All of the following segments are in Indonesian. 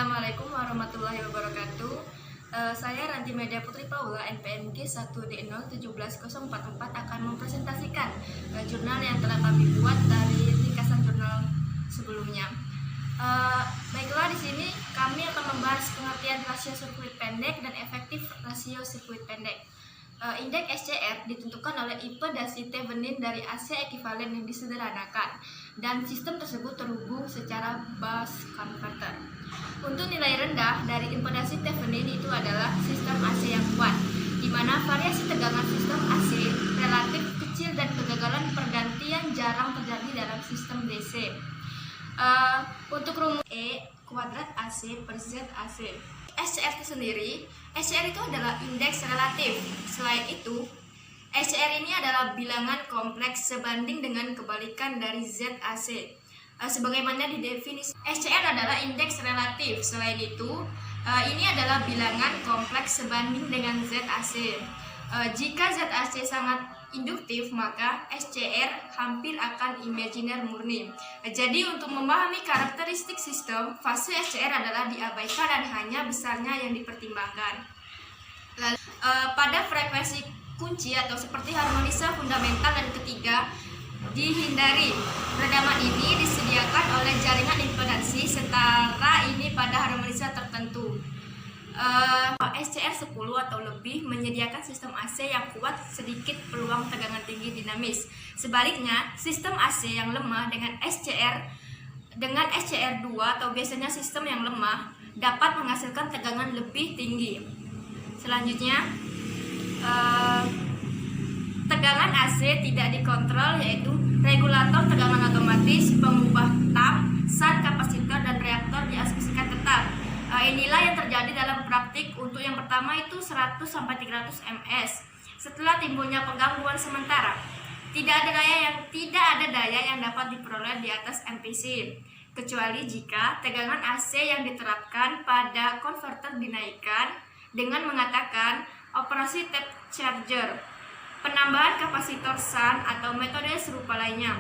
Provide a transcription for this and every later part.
Assalamualaikum warahmatullahi wabarakatuh. Saya Ranti Media Putri Paula, NPMG 1D0170444 akan mempresentasikan jurnal yang telah kami buat dari ringkasan jurnal sebelumnya. Baiklah, di sini kami akan membahas pengertian rasio sirkuit pendek dan efektif rasio sirkuit pendek. Indeks SCR ditentukan oleh impedasi Thevenin dari AC ekivalen yang disederhanakan, dan sistem tersebut terhubung secara bus converter. Untuk nilai rendah dari impedasi Thevenin itu adalah sistem AC yang kuat, di mana variasi tegangan sistem AC relatif kecil dan kegagalan pergantian jarang terjadi dalam sistem DC. Untuk rumus E kuadrat AC per Z AC. SCR itu sendiri, SCR itu adalah indeks relatif. Selain itu, SCR ini adalah bilangan kompleks sebanding dengan kebalikan dari ZAC. Sebagaimana didefinisi, SCR adalah indeks relatif. Selain itu, ini adalah bilangan kompleks sebanding dengan ZAC. Jika ZAC sangat induktif, maka SCR hampir akan imajiner murni. Jadi untuk memahami karakteristik sistem, fase SCR adalah diabaikan dan hanya besarnya yang dipertimbangkan. Lalu, pada frekuensi kunci atau seperti harmonisa fundamental dan ketiga, dihindari. Redaman ini disediakan oleh jaringan impedansi setara ini pada harmonisa tertentu. SCR 10 atau lebih menyediakan sistem AC yang kuat, sedikit peluang tegangan tinggi dinamis. Sebaliknya, sistem AC yang lemah dengan SCR 2 atau biasanya sistem yang lemah dapat menghasilkan tegangan lebih tinggi. Selanjutnya, tegangan AC tidak dikontrol, yaitu regulator tegangan otomatis, pengubah tap, shunt kapasitor, dan reaktor diasumsikan tetap. Inilah yang terjadi dalam praktik. Untuk yang pertama itu 100-300 ms. Setelah timbulnya penggangguan sementara, tidak ada daya yang dapat diperoleh di atas MPC, kecuali jika tegangan AC yang diterapkan pada konverter dinaikkan dengan mengatakan operasi tap charger, penambahan kapasitor shunt, atau metode serupa lainnya.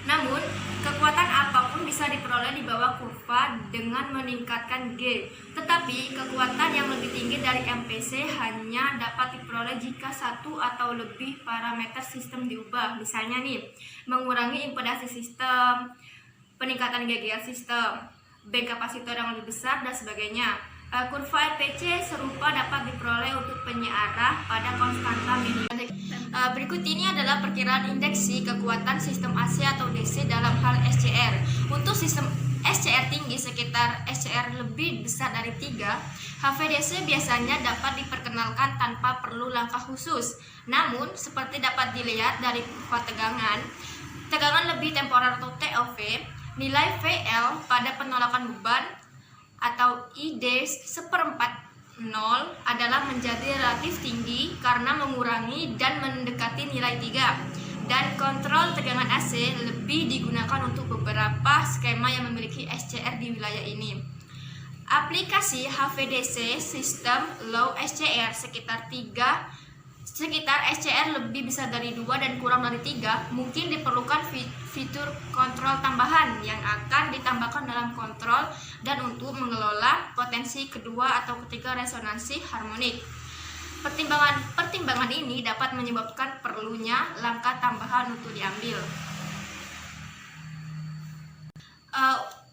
Namun, kekuatan apapun bisa diperoleh di bawah kurva dengan meningkatkan G. Tetapi, kekuatan yang lebih tinggi dari MPC hanya dapat diperoleh jika satu atau lebih parameter sistem diubah. Misalnya nih, mengurangi impedasi sistem, peningkatan GGR sistem, bank kapasitor yang lebih besar, dan sebagainya. Kurva MPC serupa dapat diperoleh untuk penyearah pada konstanta minimum. Berikut ini adalah perkiraan indeksi kekuatan sistem AC atau DC dalam hal SCR. Untuk sistem SCR tinggi sekitar SCR lebih besar dari 3, HVDC biasanya dapat diperkenalkan tanpa perlu langkah khusus. Namun, seperti dapat dilihat dari kurva tegangan lebih temporer atau TOV, nilai VL pada penolakan beban atau ID 1/4 adalah menjadi relatif tinggi karena mengurangi dan mendekati nilai 3, dan kontrol tegangan AC lebih digunakan untuk beberapa skema yang memiliki SCR di wilayah ini. Aplikasi HVDC sistem low SCR sekitar SCR lebih besar dari 2 dan kurang dari 3, mungkin diperlukan fitur kontrol tambahan yang akan ditambahkan dalam kontrol dan untuk mengelola potensi kedua atau ketiga resonansi harmonik. Pertimbangan ini dapat menyebabkan perlunya langkah tambahan untuk diambil.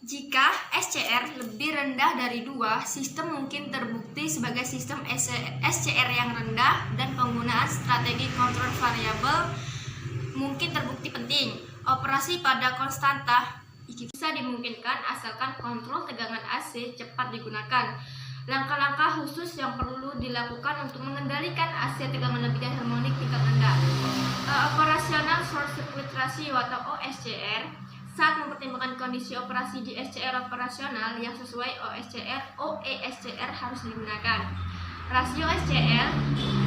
Jika SCR lebih rendah dari 2, sistem mungkin terbukti sebagai sistem SCR yang rendah, dan penggunaan strategi kontrol variabel mungkin terbukti penting. Operasi pada konstanta bisa dimungkinkan asalkan kontrol tegangan AC cepat digunakan. Langkah-langkah khusus yang perlu dilakukan untuk mengendalikan AC tegangan lebih dan harmonik tingkat rendah. Operasional short circuit ratio atau OSCR. Saat mempertimbangkan kondisi operasi di SCR operasional yang sesuai, OESCR harus digunakan. Rasio SCR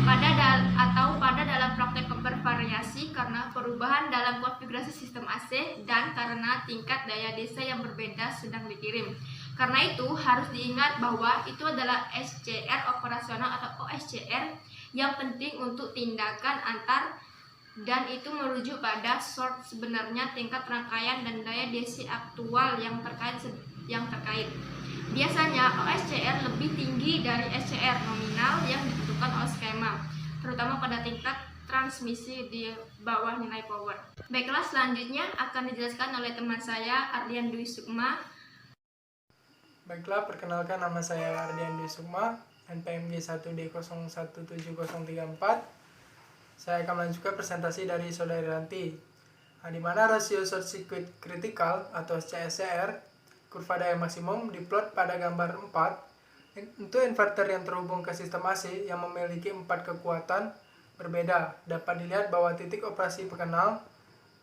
pada dalam praktek bervariasi karena perubahan dalam konfigurasi sistem AC dan karena tingkat daya DC yang berbeda sedang dikirim. Karena itu harus diingat bahwa itu adalah SCR operasional atau OSCR yang penting untuk tindakan antar, dan itu merujuk pada short sebenarnya tingkat rangkaian dan daya DC aktual yang terkait. Biasanya OSCR lebih tinggi dari SCR nominal yang ditentukan oleh skema, terutama pada tingkat transmisi di bawah nilai power. Baiklah, selanjutnya akan dijelaskan oleh teman saya Ardian Dwi Sukma. Baiklah, perkenalkan, nama saya Ardian Dwi Sukma, NPMG 1D017034. Saya akan melanjutkan presentasi dari Saudari Ranti, di mana rasio short circuit critical atau CSCR, kurva daya maksimum diplot pada gambar 4 untuk inverter yang terhubung ke sistem AC yang memiliki 4 kekuatan berbeda. Dapat dilihat bahwa titik operasi pengenal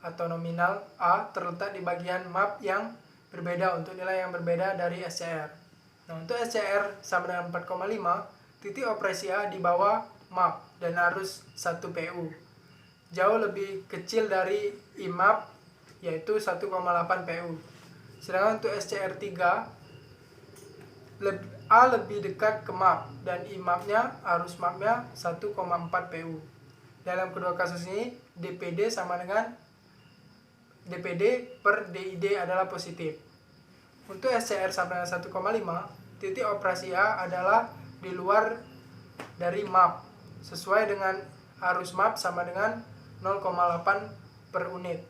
atau nominal A terletak di bagian map yang berbeda untuk nilai yang berbeda dari SCR. Nah, untuk SCR sama dengan 4,5, titik operasi A di bawah map dan arus 1 PU. Jauh lebih kecil dari IMAP, yaitu 1,8 PU. Sedangkan untuk SCR3, A lebih dekat ke map dan IMAP-nya, arus mapnya 1,4 PU. Dalam kedua kasus ini, DPD sama dengan DPD per DID adalah positif. Untuk SCR sama dengan 1,5, titik operasi A adalah di luar dari map, sesuai dengan arus map sama dengan 0,8 per unit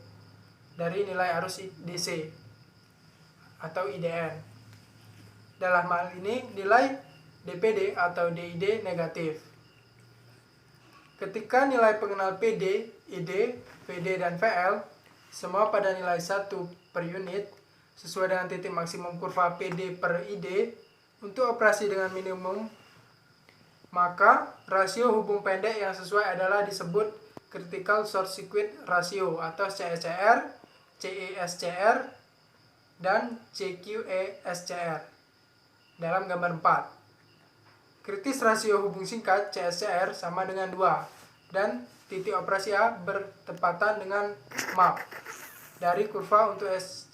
dari nilai arus DC atau IDN. Dalam hal ini, nilai DPD atau DID negatif. Ketika nilai pengenal PD, ID, PD, dan VL semua pada nilai 1 per unit sesuai dengan titik maksimum kurva PD per ID untuk operasi dengan minimum, maka rasio hubung pendek yang sesuai adalah disebut critical short circuit ratio atau CSCR, CESCR, dan CQESCR dalam gambar 4. Kritis rasio hubung singkat CSCR sama dengan 2 dan titik operasi A bertepatan dengan map dari kurva untuk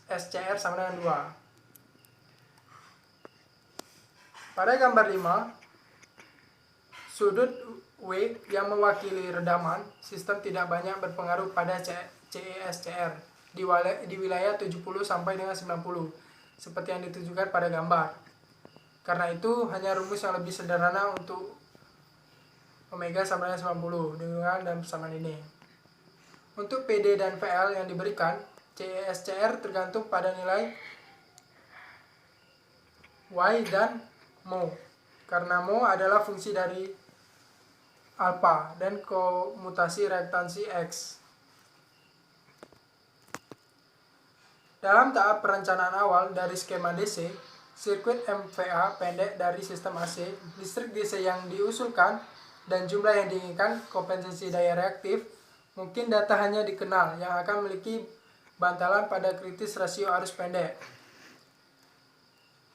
SCR sama dengan 2. Pada gambar 5, sudut W yang mewakili redaman sistem tidak banyak berpengaruh pada CESCR di wilayah 70 sampai dengan 90 seperti yang ditunjukkan pada gambar. Karena itu hanya rumus yang lebih sederhana untuk omega sama dengan 90 dengan dan persamaan ini. Untuk PD dan VL yang diberikan, CESCR tergantung pada nilai Y dan Mo, karena Mo adalah fungsi dari alpha dan komutasi reaktansi X. Dalam tahap perencanaan awal dari skema DC, sirkuit MVA pendek dari sistem AC, listrik DC yang diusulkan, dan jumlah yang diinginkan kompensasi daya reaktif, mungkin data hanya dikenal yang akan memiliki bantalan pada kritis rasio arus pendek.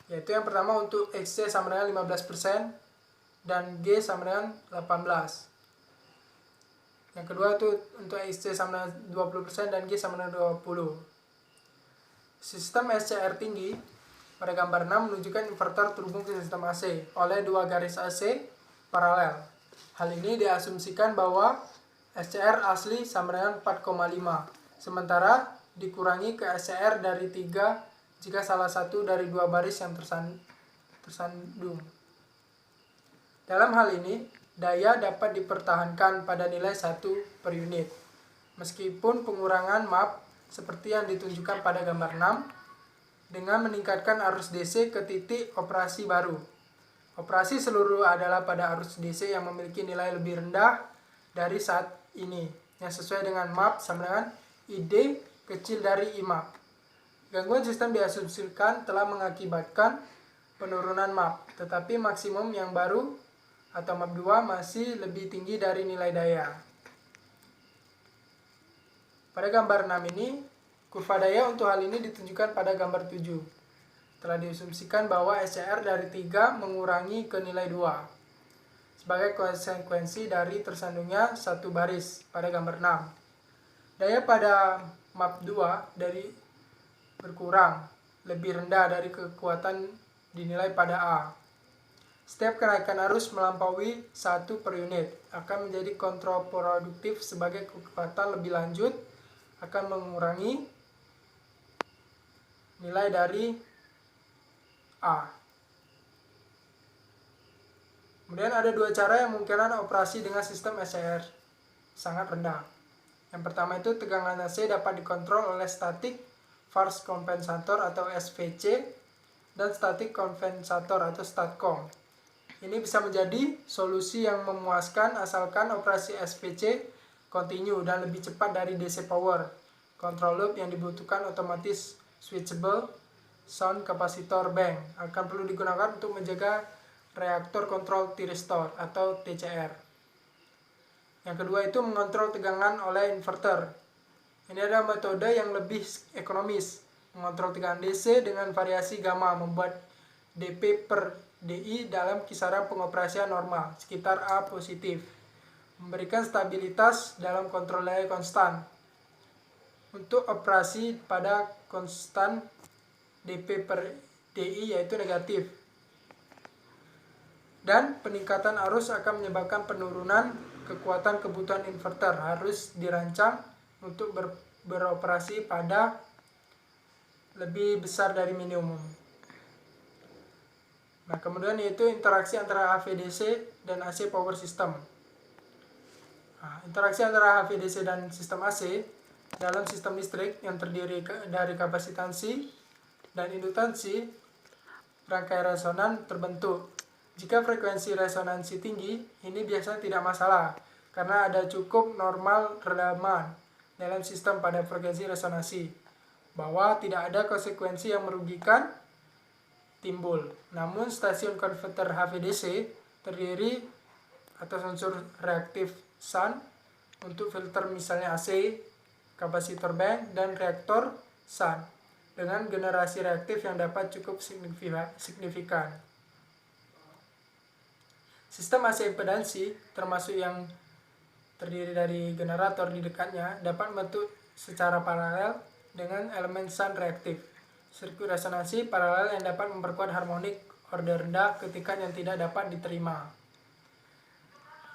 Yaitu yang pertama untuk XC sama dengan 15%, dan G sama dengan 18. Yang kedua itu untuk XC sama dengan 20% dan G sama dengan 20. Sistem SCR tinggi pada gambar 6 menunjukkan inverter terhubung ke sistem AC oleh dua garis AC paralel. Hal ini diasumsikan bahwa SCR asli sama dengan 4,5, sementara dikurangi ke SCR dari 3 jika salah satu dari dua baris yang tersandung. Dalam hal ini, daya dapat dipertahankan pada nilai 1 per unit, meskipun pengurangan map seperti yang ditunjukkan pada gambar 6, dengan meningkatkan arus DC ke titik operasi baru. Operasi seluruh adalah pada arus DC yang memiliki nilai lebih rendah dari saat ini, yang sesuai dengan map sama dengan ID kecil dari IMAP. Gangguan sistem diasumsikan telah mengakibatkan penurunan map, tetapi maksimum yang baru atau map 2 masih lebih tinggi dari nilai daya. Pada gambar 6 ini, kurva daya untuk hal ini ditunjukkan pada gambar 7. Telah diasumsikan bahwa SCR dari 3 mengurangi ke nilai 2 sebagai konsekuensi dari tersandungnya satu baris pada gambar 6. Daya pada map 2 dari berkurang, lebih rendah dari kekuatan dinilai pada A. Setiap kenaikan arus melampaui 1 per unit akan menjadi kontraproduktif sebagai kekuatan lebih lanjut akan mengurangi nilai dari A. ada dua cara yang memungkinkan operasi dengan sistem SCR sangat rendah. Yang pertama itu tegangan AC dapat dikontrol oleh static force compensator atau SVC dan static compensator atau STATCOM. Ini bisa menjadi solusi yang memuaskan asalkan operasi SVC continue dan lebih cepat dari DC power control loop yang dibutuhkan otomatis switchable sound capacitor bank akan perlu digunakan untuk menjaga reaktor control thyristor atau TCR. Yang kedua itu mengontrol tegangan oleh inverter. Ini adalah metode yang lebih ekonomis, mengontrol tegangan DC dengan variasi gamma, membuat dP per DI dalam kisaran pengoperasian normal, sekitar A positif, memberikan stabilitas dalam kontrol daya konstan. Untuk operasi pada konstan dP per DI yaitu negatif. Dan peningkatan arus akan menyebabkan penurunan kekuatan kebutuhan inverter, harus dirancang untuk beroperasi pada lebih besar dari minimum. Nah, kemudian yaitu interaksi antara HVDC dan AC power system. Nah, interaksi antara HVDC dan sistem AC dalam sistem listrik yang terdiri dari kapasitansi dan indutansi rangkai resonan terbentuk. Jika frekuensi resonansi tinggi, ini biasanya tidak masalah karena ada cukup normal redaman dalam sistem pada frekuensi resonansi, bahwa tidak ada konsekuensi yang merugikan timbul. Namun stasiun konverter HVDC terdiri atas unsur reaktif SAN untuk filter misalnya AC, kapasitor bank, dan reaktor SAN dengan generasi reaktif yang dapat cukup signifikan. Sistem AC impedansi, termasuk yang terdiri dari generator di dekatnya, dapat membentuk secara paralel dengan elemen SAN reaktif. Sirkuit resonansi paralel yang dapat memperkuat harmonik order rendah ketika yang tidak dapat diterima.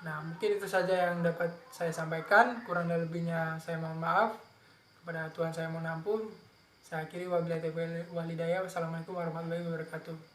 Nah, mungkin itu saja yang dapat saya sampaikan. Kurang dan lebihnya saya mohon maaf. Kepada Tuhan saya mohon ampun. Saya akhiri wabillahi taufiq walhidayah. Wassalamualaikum warahmatullahi wabarakatuh.